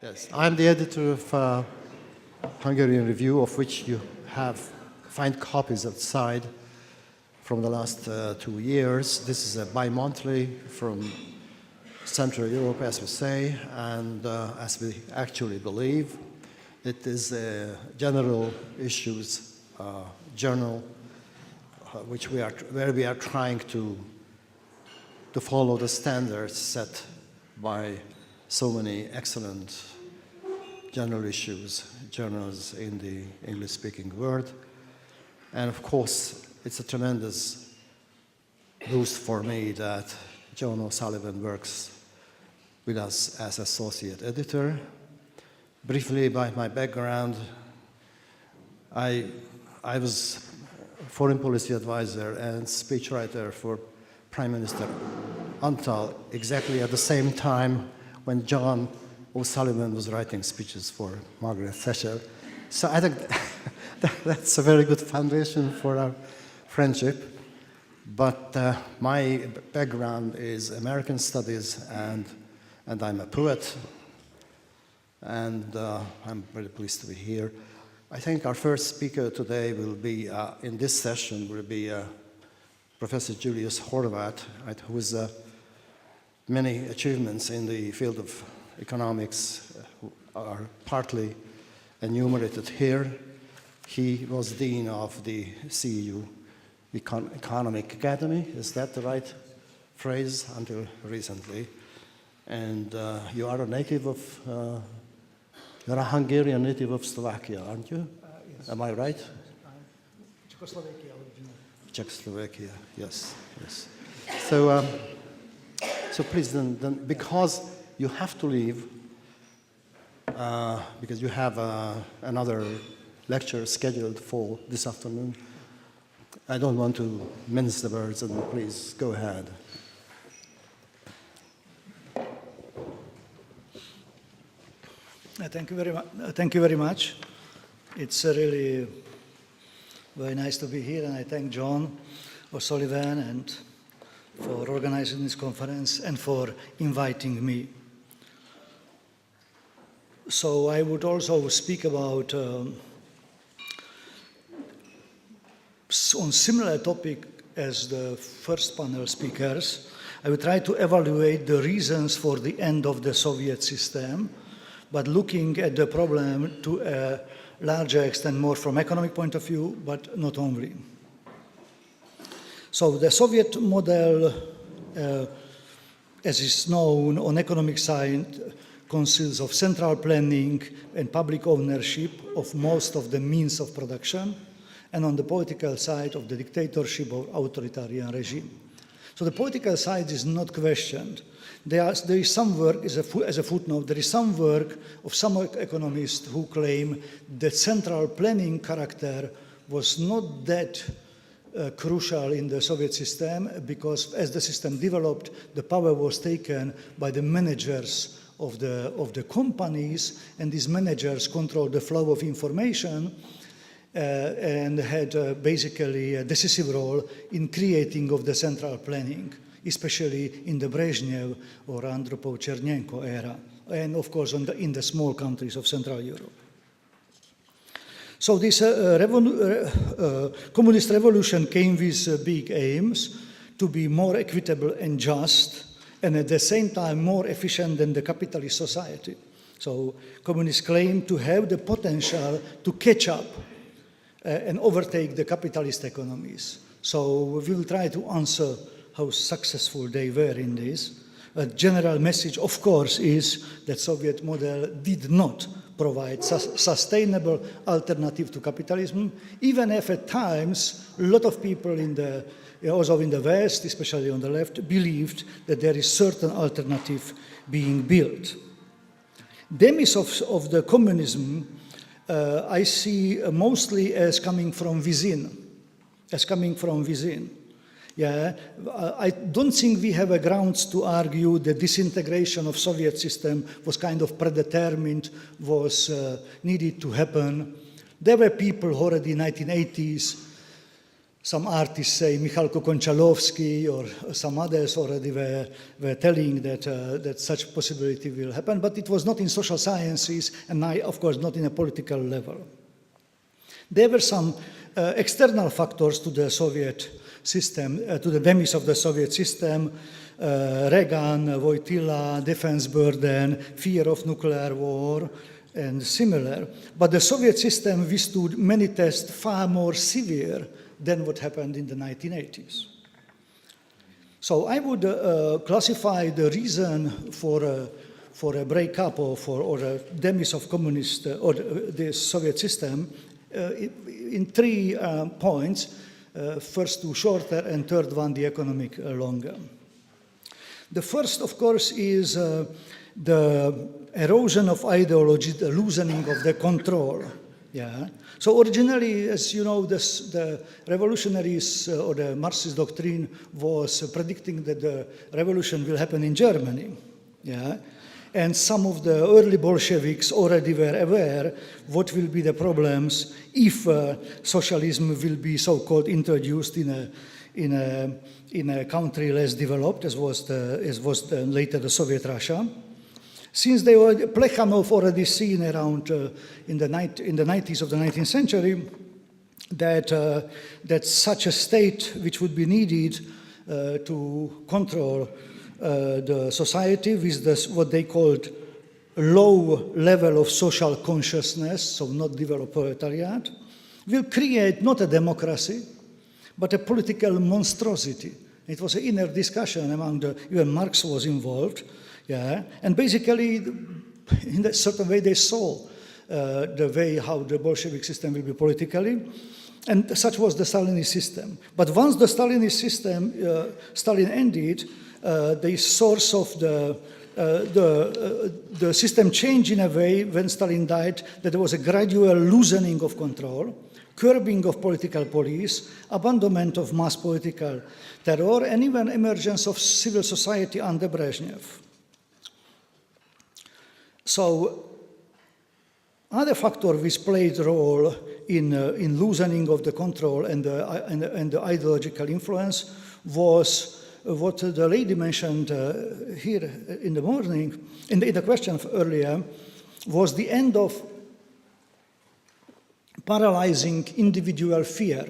Yes, I'm the editor of Hungarian Review, of which you find copies outside from the last 2 years. This is a bi-monthly from Central Europe, as we say, and as we actually believe. It is a general issues journal where we are trying to follow the standards set by so many excellent general issues journals in the English-speaking world. And of course, it's a tremendous boost for me that John O'Sullivan works with us as associate editor. Briefly about my background, I was foreign policy advisor and speechwriter for Prime Minister until exactly at the same time when John O'Sullivan was writing speeches for Margaret Thatcher. So I think that's a very good foundation for our friendship. But my background is American studies, and I'm a poet, and I'm very pleased to be here. I think our first speaker today will be, in this session, will be Professor Julius Horváth, who has many achievements in the field of economics are partly enumerated here. He was Dean of the CEU Economic Academy, is that the right phrase, until recently. And you are a native of, you're a Hungarian native of Slovakia, aren't you? Yes. Am I right? Czechoslovakia originally. Czechoslovakia, yes, yes. So, so please, then, because you have to leave, because you have another lecture scheduled for this afternoon, I don't want to mince the words, and please go ahead. Thank you very much. It's really very nice to be here, and I thank John O'Sullivan and for organizing this conference and for inviting me. So I would also speak about on similar topic as the first panel speakers. I will try to evaluate the reasons for the end of the Soviet system, but looking at the problem to a larger extent, more from economic point of view, but not only. So the Soviet model, as is known on economic side, consists of central planning and public ownership of most of the means of production, and on the political side of the dictatorship or authoritarian regime. So the political side is not questioned. There is some work, as a footnote, there is some work of some economists who claim that central planning character was not that crucial in the Soviet system, because as the system developed, the power was taken by the managers of the companies, and these managers controlled the flow of information and had basically a decisive role in creating of the central planning, especially in the Brezhnev or Andropov-Chernenko era, and of course in the small countries of Central Europe. So this communist revolution came with big aims to be more equitable and just, and at the same time more efficient than the capitalist society. So communists claim to have the potential to catch up and overtake the capitalist economies. So we will try to answer how successful they were in this. A general message, of course, is that Soviet model did not provide sustainable alternative to capitalism, even if at times a lot of people also in the West, especially on the left, believed that there is certain alternative being built. Demise of the communism I see mostly as coming from within, Yeah, I don't think we have a grounds to argue that disintegration of Soviet system was kind of predetermined, was needed to happen. There were people already in the 1980s some artists say Michalko Konchalovsky or some others already were telling that such possibility will happen, but it was not in social sciences and of course not in a political level. There were some external factors to the Soviet system, to the demise of the Soviet system, Reagan, Wojtyla, defense burden, fear of nuclear war, and similar. But the Soviet system withstood many tests far more severe than what happened in the 1980s. So I would classify the reason for a breakup or a demise of communist or the Soviet system in 3 points. First 2 shorter and third one, the economic, longer. The first, of course, is the erosion of ideology, the loosening of the control. Yeah. So originally, as you know, the revolutionaries or the Marxist doctrine was predicting that the revolution will happen in Germany. Yeah. And some of the early Bolsheviks already were aware what will be the problems if socialism will be so-called introduced in a country less developed, as was later the Soviet Russia. Since they were Plekhanov already seen around in the 90s of the 19th century that such a state which would be needed to control the society with this, what they called low level of social consciousness, so not developed proletariat, will create not a democracy, but a political monstrosity. It was an inner discussion among even Marx was involved, yeah, and basically, in a certain way, they saw the way how the Bolshevik system will be politically, and such was the Stalinist system. But once the Stalinist system, Stalin ended, the source of the system changed in a way when Stalin died that there was a gradual loosening of control, curbing of political police, abandonment of mass political terror, and even emergence of civil society under Brezhnev. So, other factor which played a role in loosening of the control and the ideological influence was what the lady mentioned here in the morning, in the question earlier, was the end of paralyzing individual fear,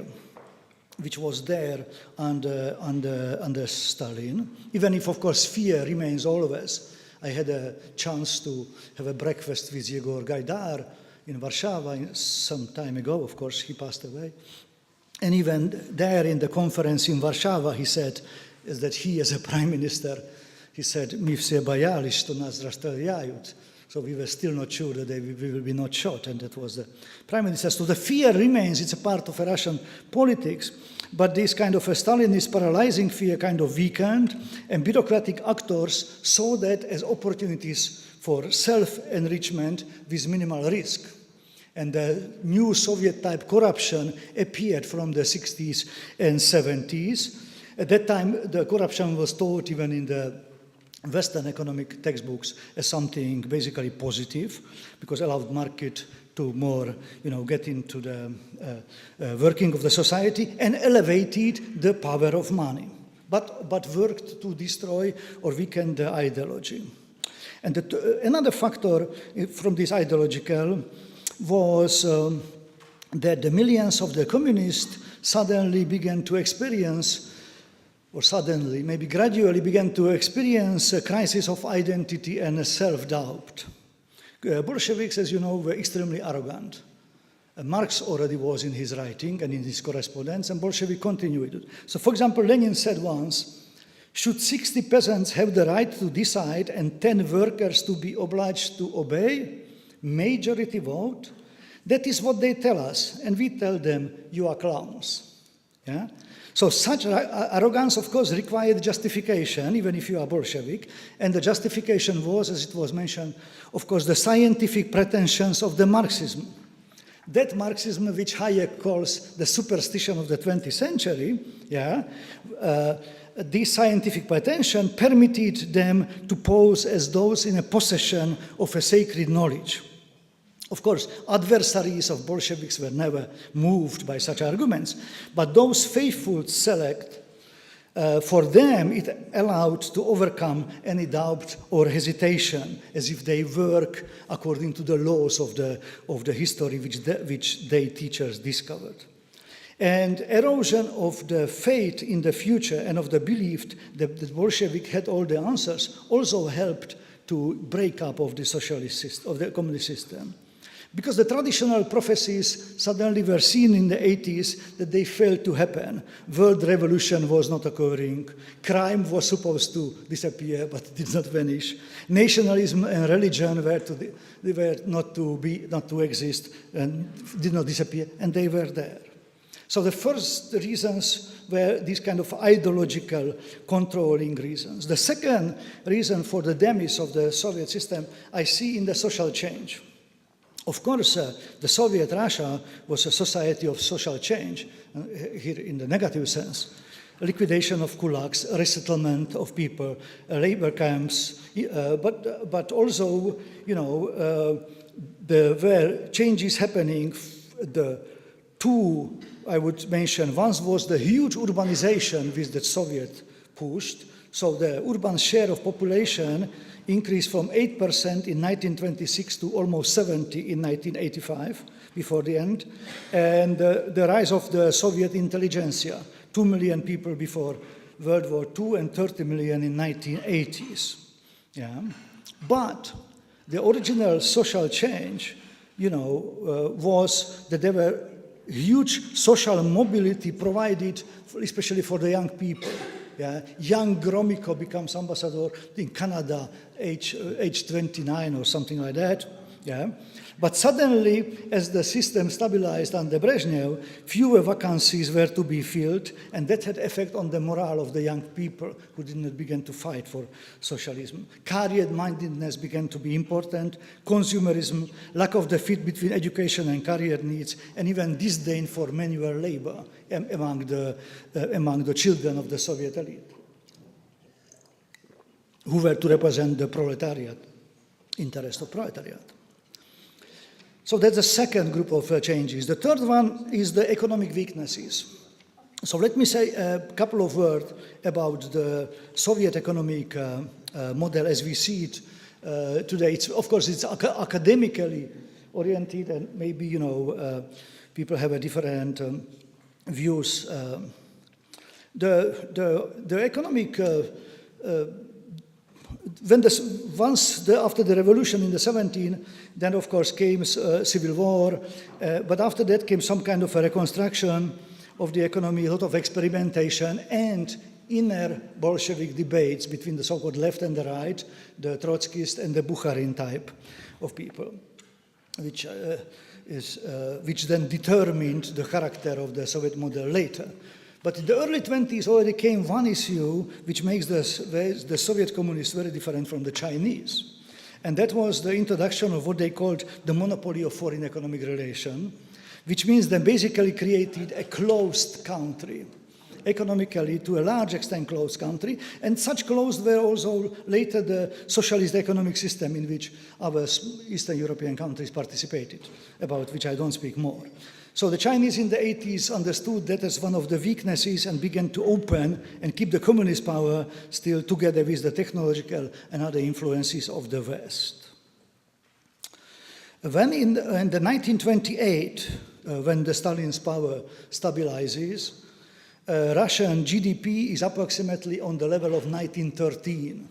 which was there under Stalin, even if, of course, fear remains always. I had a chance to have a breakfast with Yegor Gaidar in Warsaw some time ago. Of course, he passed away. And even there in the conference in Warsaw, he said is that he, as a prime minister, he said, "My vse bajali, što nas rastreljaють." So we were still not sure that we will be not shot, and that was the prime minister. So the fear remains, it's a part of Russian politics, but this kind of a Stalinist paralyzing fear kind of weakened, and bureaucratic actors saw that as opportunities for self-enrichment with minimal risk. And the new Soviet-type corruption appeared from the 60s and 70s. At that time, the corruption was taught even in the Western economic textbooks as something basically positive, because it allowed market to more, get into the working of the society and elevated the power of money, but worked to destroy or weaken the ideology. And another factor from this ideological was that the millions of the communists suddenly began to experience, or suddenly, maybe gradually began to experience a crisis of identity and self-doubt. Bolsheviks, as you know, were extremely arrogant. Marx already was in his writing and in his correspondence, and Bolshevik continued it. So, for example, Lenin said once, "Should 60 peasants have the right to decide and 10 workers to be obliged to obey? Majority vote? That is what they tell us, and we tell them, you are clowns." Yeah? So such arrogance, of course, required justification, even if you are Bolshevik, and the justification was, as it was mentioned, of course, the scientific pretensions of the Marxism. That Marxism, which Hayek calls the superstition of the 20th century, this scientific pretension permitted them to pose as those in a possession of a sacred knowledge. Of course, adversaries of Bolsheviks were never moved by such arguments, but those faithful select, for them it allowed to overcome any doubt or hesitation, as if they work according to the laws of the history which they teachers discovered. And erosion of the faith in the future and of the belief that the Bolshevik had all the answers also helped to break up of the socialist system, of the communist system. Because the traditional prophecies suddenly were seen in the 80s that they failed to happen. World revolution was not occurring. Crime was supposed to disappear, but it did not vanish. Nationalism and religion were not to exist and did not disappear, and they were there. So the first reasons were these kind of ideological controlling reasons. The second reason for the demise of the Soviet system I see in the social change. Of course, the Soviet Russia was a society of social change, here in the negative sense. Liquidation of kulaks, resettlement of people, labor camps, but also, there were changes happening. The two I would mention, one was the huge urbanization which the Soviet pushed. So the urban share of population increased from 8% in 1926 to almost 70 in 1985, before the end. And the rise of the Soviet intelligentsia, 2 million people before World War II and 30 million in 1980s. Yeah. But the original social change, was that there were huge social mobility provided, especially for the young people. Yeah. Young Gromyko becomes ambassador in Canada, age 29 or something like that. Yeah. But suddenly, as the system stabilized under Brezhnev, fewer vacancies were to be filled, and that had effect on the morale of the young people who did not begin to fight for socialism. Career-mindedness began to be important, consumerism, lack of the fit between education and career needs, and even disdain for manual labor among the children of the Soviet elite, who were to represent the proletariat, interest of proletariat. So that's the second group of changes. The third one is the economic weaknesses. So let me say a couple of words about the Soviet economic model as we see it today. Of course, it's academically oriented, and maybe people have a different views. The economic after the revolution in the 17, then of course came civil war, but after that came some kind of a reconstruction of the economy, a lot of experimentation, and inner Bolshevik debates between the so-called left and the right, the Trotskyist and the Bukharin type of people, which then determined the character of the Soviet model later. But in the early 20s already came one issue which makes the Soviet communists very different from the Chinese. And that was the introduction of what they called the monopoly of foreign economic relation, which means they basically created a closed country, economically to a large extent closed country, and such closed were also later the socialist economic system in which our Eastern European countries participated, about which I don't speak more. So the Chinese in the 80s understood that as one of the weaknesses and began to open and keep the communist power still together with the technological and other influences of the West. When in the 1928, when the Stalin's power stabilizes, Russian GDP is approximately on the level of 1913.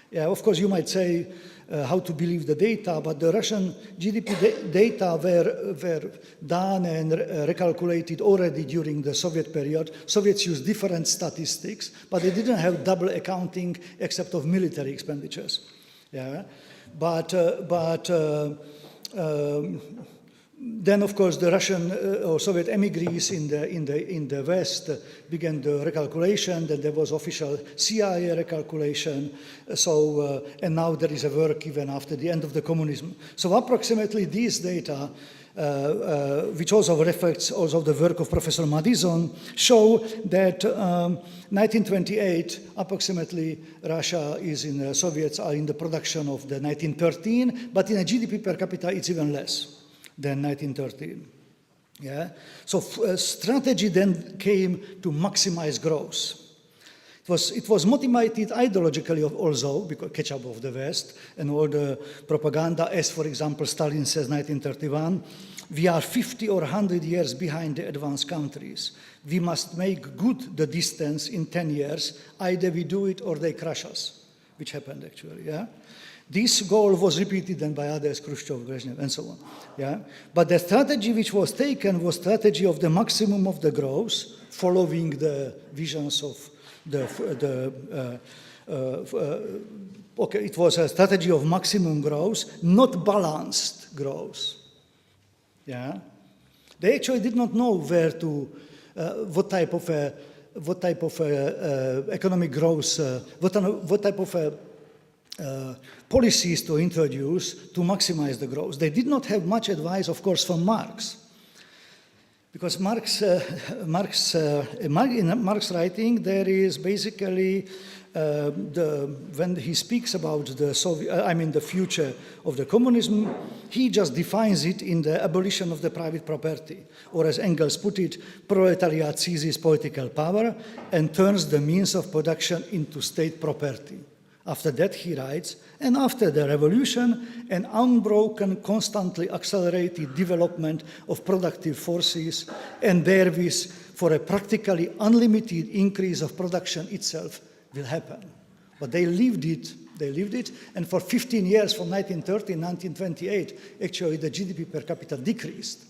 Yeah, of course, you might say how to believe the data, but the Russian GDP data were done and recalculated already during the Soviet period. Soviets used different statistics, but they didn't have double accounting except of military expenditures. Yeah, then, of course, the Russian or Soviet emigres in the West began the recalculation. Then there was official CIA recalculation. And now there is a work even after the end of the communism. So approximately these data, which also reflects also the work of Professor Madison, show that 1928, approximately Russia is in the Soviets are in the production of the 1913, but in a GDP per capita it's even less. than 1913. Yeah? So strategy then came to maximize growth. It was motivated ideologically also, because catch-up of the West and all the propaganda, as for example Stalin says 1931, we are 50 or 100 years behind the advanced countries. We must make good the distance in 10 years. Either we do it or they crush us, which happened actually. Yeah? This goal was repeated then by others, Khrushchev, Brezhnev, and so on. Yeah? But the strategy which was taken was strategy of the maximum of the growth, following the visions of it was a strategy of maximum growth, not balanced growth. Yeah? They actually did not know where to, what type of economic growth, what type of policies to introduce to maximize the growth. They did not have much advice, of course, from Marx. Because in Marx's writing, there is basically, when he speaks about the future of the communism, he just defines it in the abolition of the private property. Or as Engels put it, proletariat seizes political power and turns the means of production into state property. After that, he writes, and after the revolution, an unbroken, constantly accelerated development of productive forces, and therewith for a practically unlimited increase of production itself will happen. But they lived it, and for 15 years, from 1930 to 1928, actually the GDP per capita decreased.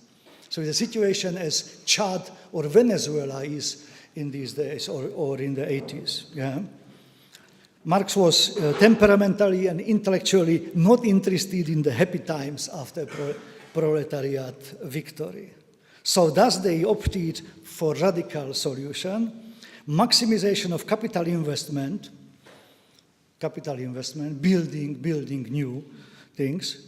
So the situation as Chad or Venezuela is in these days, or in the 80s. Yeah? Marx was temperamentally and intellectually not interested in the happy times after proletariat victory. So thus they opted for radical solution, maximization of capital investment, building new things,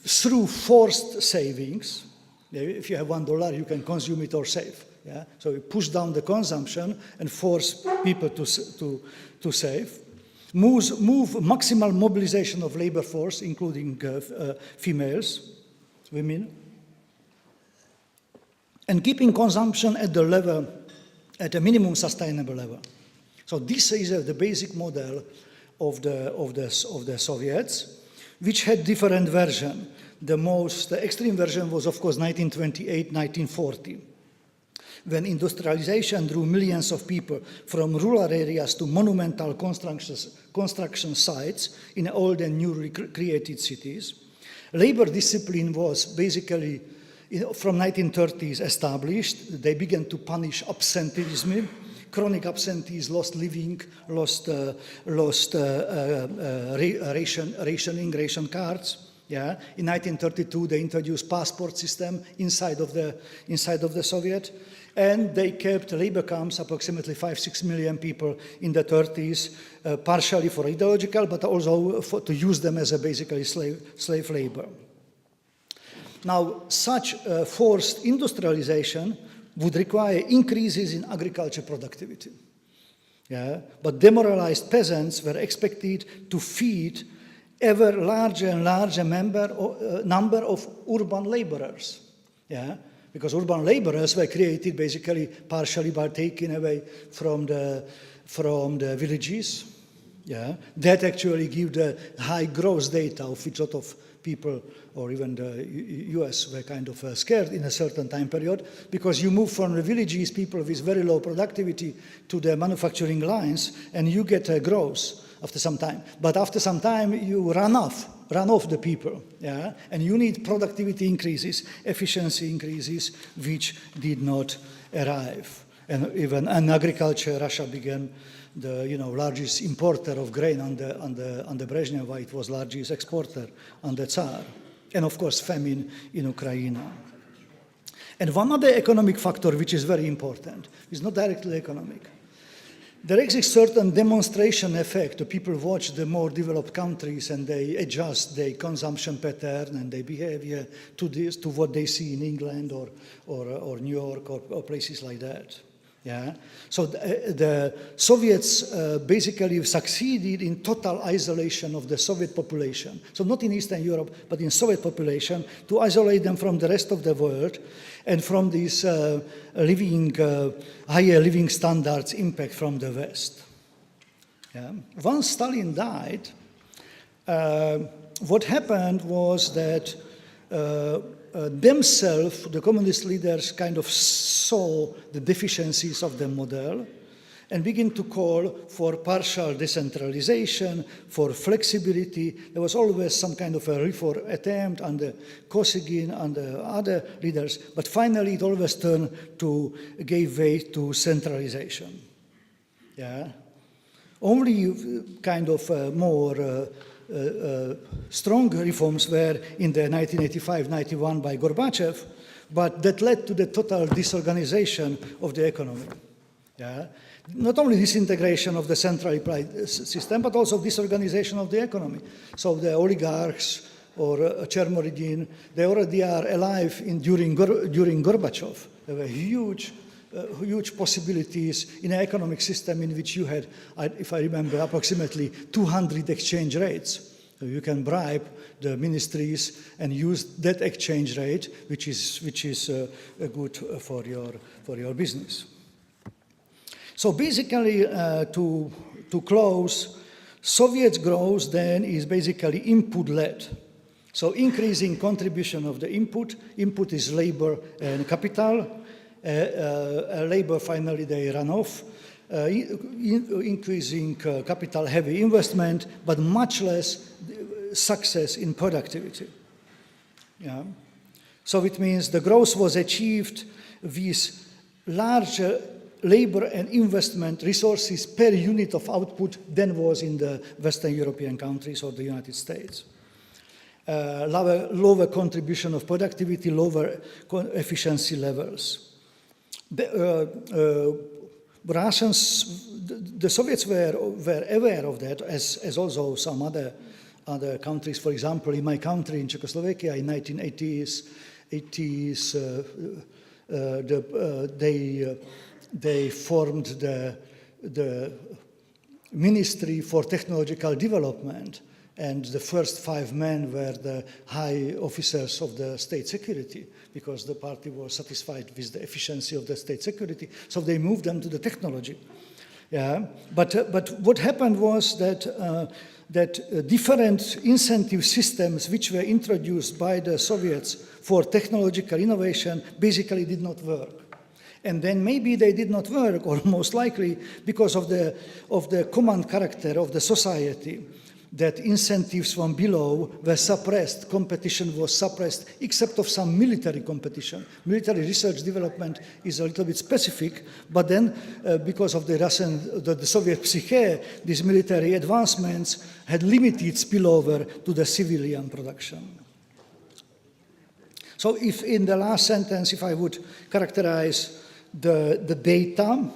through forced savings. If you have $1, you can consume it or save. Yeah? So you push down the consumption and force people to save. Move maximal mobilization of labor force, including females, women, and keeping consumption at a minimum sustainable level. So this is the basic model of the Soviets, which had different versions. The most extreme version was, of course, 1928, 1940. When industrialization drew millions of people from rural areas to monumental construction sites in old and newly created cities. Labor discipline was basically, from 1930s established. They began to punish absenteeism, chronic absentees, lost living, lost ration cards. Yeah. In 1932, they introduced passport system inside of the Soviet. And they kept labor camps, approximately 5-6 million people in the 30s, partially for ideological, but also to use them as a basically slave labor. Now, such forced industrialization would require increases in agriculture productivity. Yeah? But demoralized peasants were expected to feed ever larger and larger number of urban laborers. Yeah? Because urban laborers were created basically partially by taking away from the villages. Yeah? That actually give the high growth data of which a lot of people, or even the US, were kind of scared in a certain time period, because you move from the villages, people with very low productivity, to the manufacturing lines, and you get a growth after some time. But after some time, you run off the people, yeah? And you need productivity increases, efficiency increases, which did not arrive. And even in agriculture, Russia began the largest importer of grain under Brezhnev, while it was largest exporter under Tsar. And of course, famine in Ukraine. And one other economic factor which is very important, is not directly economic. There exists certain demonstration effect. The people watch the more developed countries and they adjust their consumption pattern and their behavior to what they see in England or New York or places like that. Yeah? So the Soviets basically succeeded in total isolation of the Soviet population. So not in Eastern Europe, but in Soviet population, to isolate them from the rest of the world and from these higher living standards impact from the West. Yeah? Once Stalin died, what happened was that themselves, the communist leaders, kind of saw the deficiencies of the model and began to call for partial decentralization, for flexibility. There was always some kind of a reform attempt under Kosygin and the other leaders, but finally it always turned to give way to centralization. Yeah? Only kind of more strong reforms were in the 1985-91 by Gorbachev, but that led to the total disorganization of the economy. Yeah? Not only disintegration of the centrally applied system, but also disorganization of the economy. So the oligarchs or Chermoridin, they already are alive during Gorbachev. There were huge possibilities in an economic system in which you had, if I remember, approximately 200 exchange rates. So you can bribe the ministries and use that exchange rate, which is good for your business. So basically, to close, Soviet growth then is basically input-led. So increasing contribution of the input is labor and capital. Labor, finally, they run off, increasing capital-heavy investment, but much less success in productivity. Yeah? So it means the growth was achieved with larger labor and investment resources per unit of output than was in the Western European countries or the United States. Lower contribution of productivity, lower efficiency levels. The Soviets were aware of that, as also some other countries. For example, in my country, in Czechoslovakia, in 1980s, they formed the Ministry for Technological Development, and the first 5 men were the high officers of the state security, because the party was satisfied with the efficiency of the state security, so they moved them to the technology. Yeah, but what happened was that different incentive systems which were introduced by the Soviets for technological innovation basically did not work. And then maybe they did not work, or most likely because of the command character of the society, that incentives from below were suppressed, competition was suppressed, except of some military competition. Military research development is a little bit specific, but then because of the Soviet psyche, these military advancements had limited spillover to the civilian production. So if in the last sentence, if I would characterize the data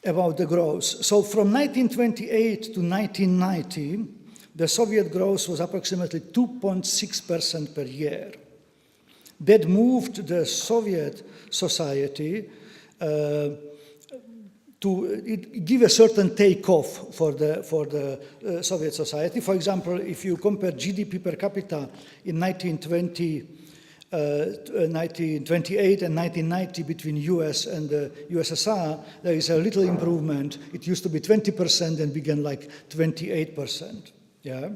about the growth. So from 1928 to 1990, the Soviet growth was approximately 2.6% per year. That moved the Soviet society to give a certain takeoff for the Soviet society. For example, if you compare GDP per capita in 1928 and 1990 between US and the USSR, there is a little improvement. It used to be 20% and began like 28%. Yeah?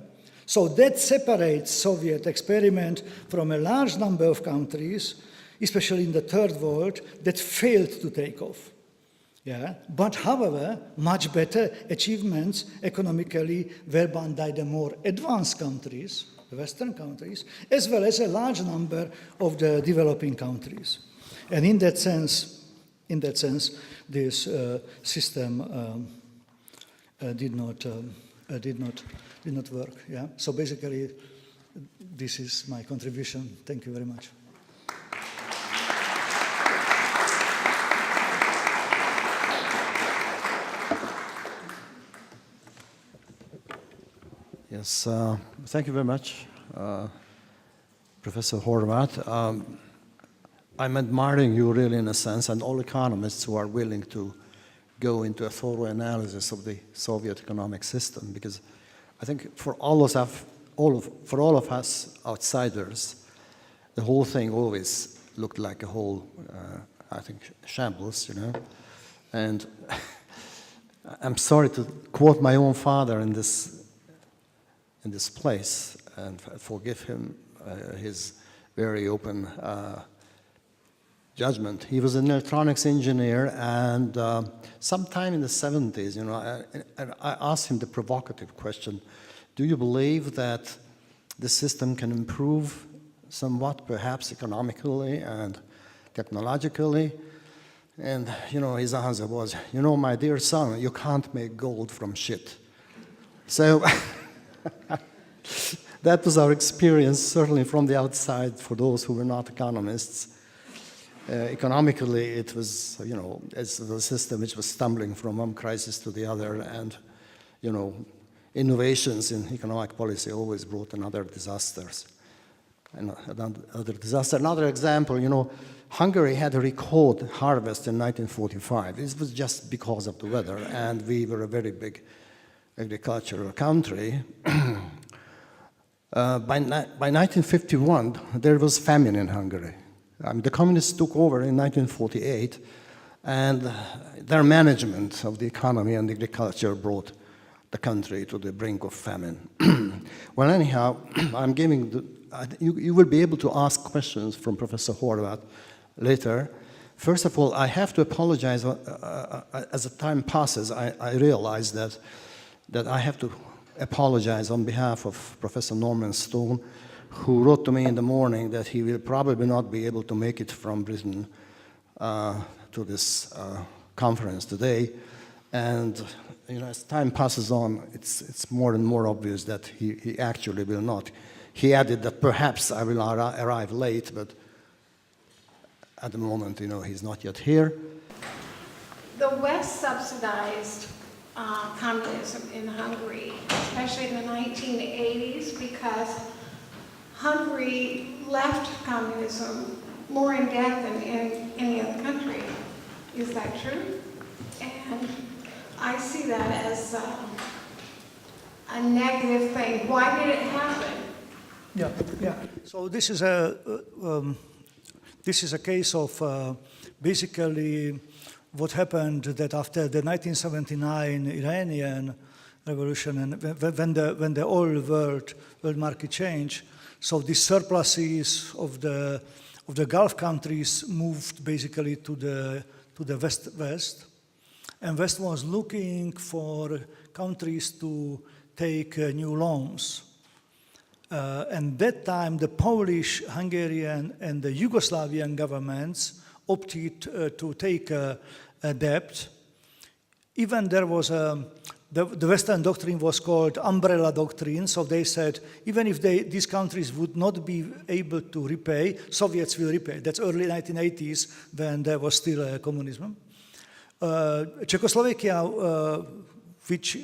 So that separates Soviet experiment from a large number of countries, especially in the third world, that failed to take off. Yeah? But however, much better achievements economically were done by the more advanced countries, the Western countries, as well as a large number of the developing countries. And in that sense, this system did not work. Yeah? So basically, this is my contribution. Thank you very much. Yes, thank you very much. Professor Horváth. I'm admiring you really in a sense, and all economists who are willing to go into a thorough analysis of the Soviet economic system, because I think for all of us outsiders, the whole thing always looked like a whole, I think, shambles, you know. And I'm sorry to quote my own father in this place, and forgive him his very open judgment. He was an electronics engineer, and sometime in the 70s, you know, I asked him the provocative question, do you believe that the system can improve somewhat, perhaps economically and technologically? And, you know, his answer was, you know, my dear son, you can't make gold from shit. So that was our experience, certainly from the outside, for those who were not economists. Economically, it was, you know, it's a system which was stumbling from one crisis to the other, and, you know, innovations in economic policy always brought another disasters. Another example, you know, Hungary had a record harvest in 1945. This was just because of the weather, and we were a very big agricultural country. By 1951, there was famine in Hungary. The communists took over in 1948, and their management of the economy and agriculture brought the country to the brink of famine. Well, anyhow, I'm giving you will be able to ask questions from Professor Horváth later. First of all, I have to apologize. As the time passes, I realize that I have to apologize on behalf of Professor Norman Stone, who wrote to me in the morning that he will probably not be able to make it from Britain to this conference today. And, you know, as time passes on, it's more and more obvious that he actually will not. He added that perhaps I will arrive late, but at the moment, you know, he's not yet here. The West subsidized communism in Hungary, especially in the 1980s, because Hungary left communism more in debt than in any other country. Is that true? And I see that as a negative thing. Why did it happen? Yeah. So this is a case of basically what happened that after the 1979 Iranian revolution, and when the oil world market changed, so the surpluses of the Gulf countries moved basically to the west, and West was looking for countries to take new loans. And that time, the Polish, Hungarian, and the Yugoslavian governments opted to take a debt. Even there was the Western doctrine was called umbrella doctrine, so they said, even if these countries would not be able to repay, Soviets will repay. That's early 1980s, when there was still communism. Czechoslovakia, which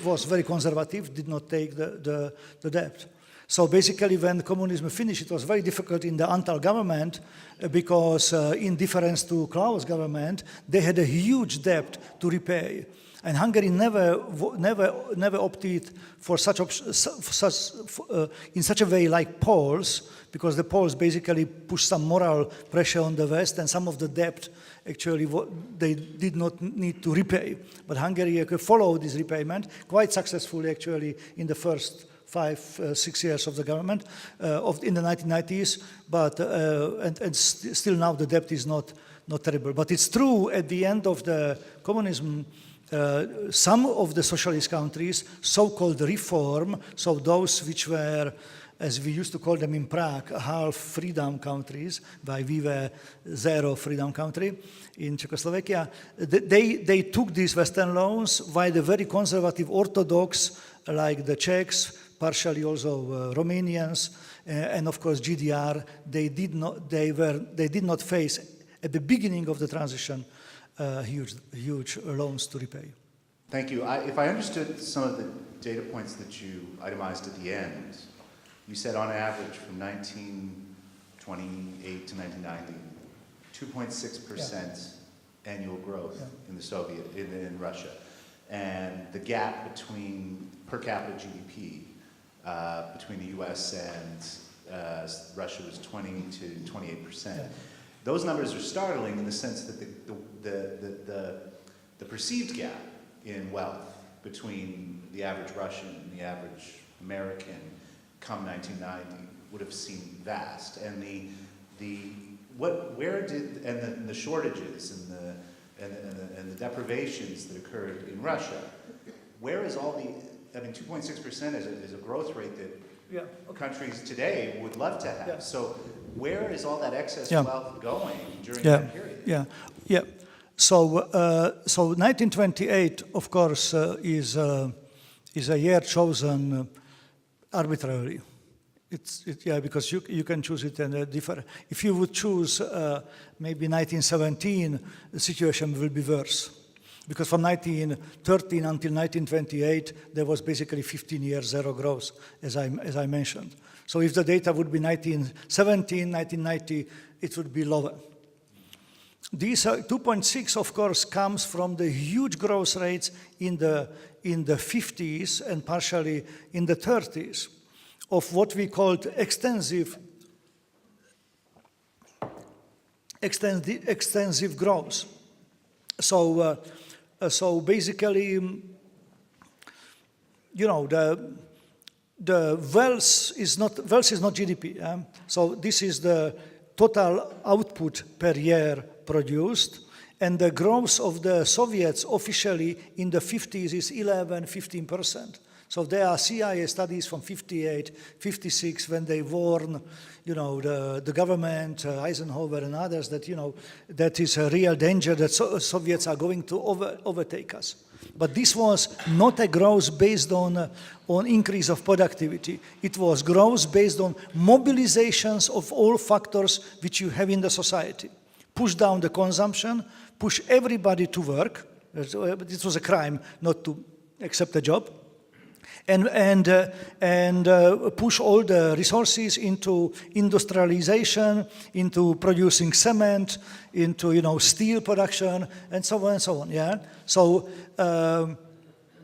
was very conservative, did not take the debt. So basically, when communism finished, it was very difficult in the Antal government because, in difference to Klaus' government, they had a huge debt to repay, and Hungary never opted for in such a way like Poles, because the Poles basically pushed some moral pressure on the West, and some of the debt actually they did not need to repay. But Hungary followed this repayment quite successfully, actually, in the first 5-6 years of the government in the 1990s, but and still now the debt is not terrible. But it's true, at the end of the communism, some of the socialist countries, so-called reform, so those which were, as we used to call them in Prague, half freedom countries, while we were zero freedom country in Czechoslovakia, they took these Western loans, while the very conservative Orthodox, like the Czechs, partially also Romanians, and of course GDR, they did not face at the beginning of the transition huge loans to repay. Thank you. If I understood some of the data points that you itemized at the end, you said on average from 1928 to 1990, 2.6% annual growth in the in Russia. And the gap between per capita GDP between the US and Russia was 20 to 28%. Those numbers are startling in the sense that the perceived gap in wealth between the average Russian and the average American come 1990 would have seemed vast. And the shortages and the deprivations that occurred in Russia, where is all the, 2.6% is a growth rate that countries today would love to have. So where is all that excess wealth going during that period? So 1928, of course, is a year chosen arbitrarily. Because you can choose it in different. If you would choose maybe 1917, the situation will be worse. Because from 1913 until 1928, there was basically 15 years zero growth, as I mentioned. So if the data would be 1917, 1990, it would be lower. These 2.6, of course, comes from the huge growth rates in the 50s and partially in the 30s of what we called extensive growth. So basically, the wealth is not GDP. So this is the total output per year produced, and the growth of the Soviets officially in the 50s is 15%. So there are CIA studies from 58, 56, when they warn, the government, Eisenhower and others, that, that is a real danger that Soviets are going to overtake us. But this was not a growth based on increase of productivity. It was growth based on mobilizations of all factors which you have in the society. Push down the consumption, push everybody to work. It was a crime not to accept a job. And push all the resources into industrialization, into producing cement, into steel production, and so on and so on. So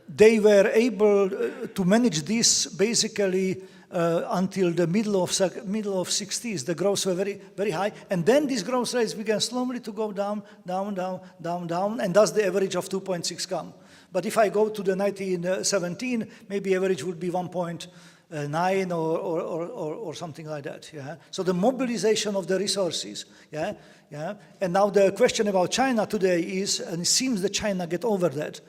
they were able to manage this basically until the middle of 60s. The growth were very, very high, and then these growth rates began slowly to go down, and thus the average of 2.6 come. But if I go to the 1917, maybe average would be 1.9 or something like that. So the mobilization of the resources. And now the question about China today is, and it seems that China get over that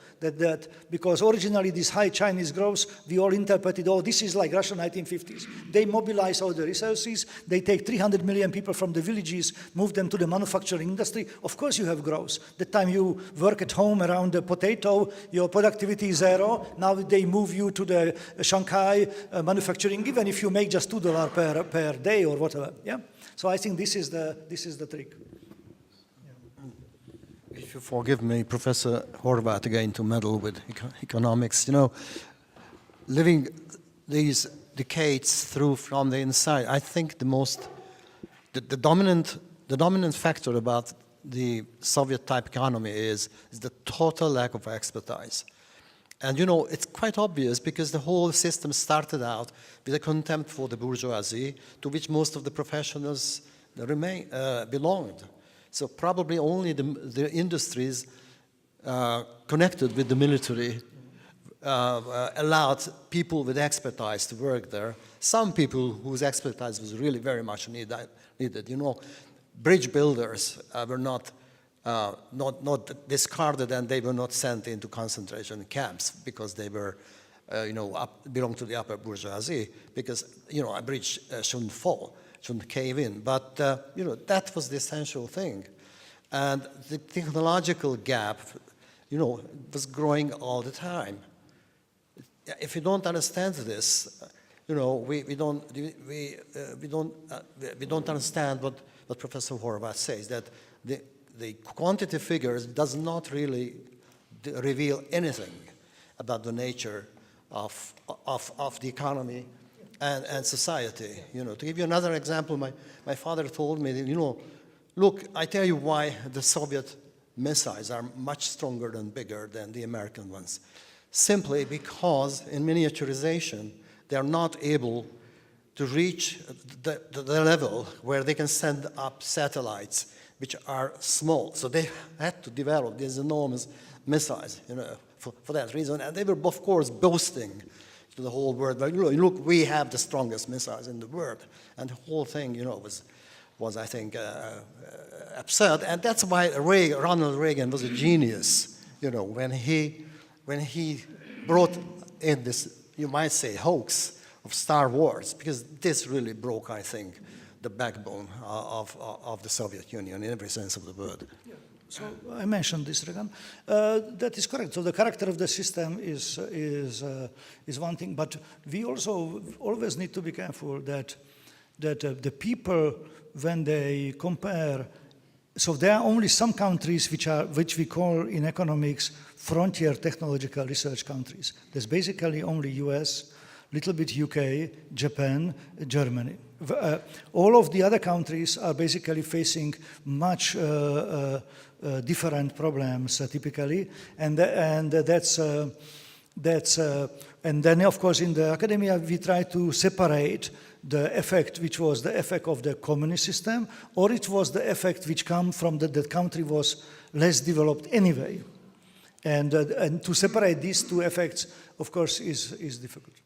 because originally this high Chinese growth, we all interpreted, this is like Russia 1950s. They mobilize all the resources, they take 300 million people from the villages, move them to the manufacturing industry. Of course you have growth. The time you work at home around the potato, your productivity is zero. Now they move you to the Shanghai manufacturing, even if you make just $2 per day or whatever. So I think this is the trick. If you forgive me, Professor Horváth, again to meddle with economics, living these decades through from the inside, I think the dominant factor about the Soviet-type economy is the total lack of expertise. And it's quite obvious because the whole system started out with a contempt for the bourgeoisie, to which most of the professionals belonged. So probably only the industries connected with the military allowed people with expertise to work there. Some people whose expertise was really very much needed. Bridge builders were not discarded, and they were not sent into concentration camps because they were, belonged to the upper bourgeoisie, because, a bridge shouldn't fall, shouldn't cave in. But, that was the essential thing. And the technological gap, was growing all the time. If you don't understand this, we don't understand what Professor Horváth says, that the quantity figures does not really reveal anything about the nature of the economy and society. To give you another example, my father told me that, look, I tell you why the Soviet missiles are much stronger and bigger than the American ones. Simply because in miniaturization, they're not able to reach the level where they can send up satellites, which are small. So they had to develop these enormous missiles, for that reason. And they were, of course, boasting to the whole world, like, look, we have the strongest missiles in the world. And the whole thing, was I think, absurd. And that's why Ronald Reagan was a genius, when he brought in this, you might say, hoax of Star Wars, because this really broke, I think, the backbone of the Soviet Union in every sense of the word. Yeah. So I mentioned this, Regan. That is correct. So the character of the system is one thing, but we also always need to be careful that the people, when they compare, so there are only some countries which we call in economics frontier technological research countries. There's basically only US, little bit UK, Japan, Germany. All of the other countries are basically facing much different problems typically, and that's and then of course in the academia we try to separate the effect which was the effect of the communist system, or it was the effect which come from the country was less developed anyway, and to separate these two effects of course is difficult.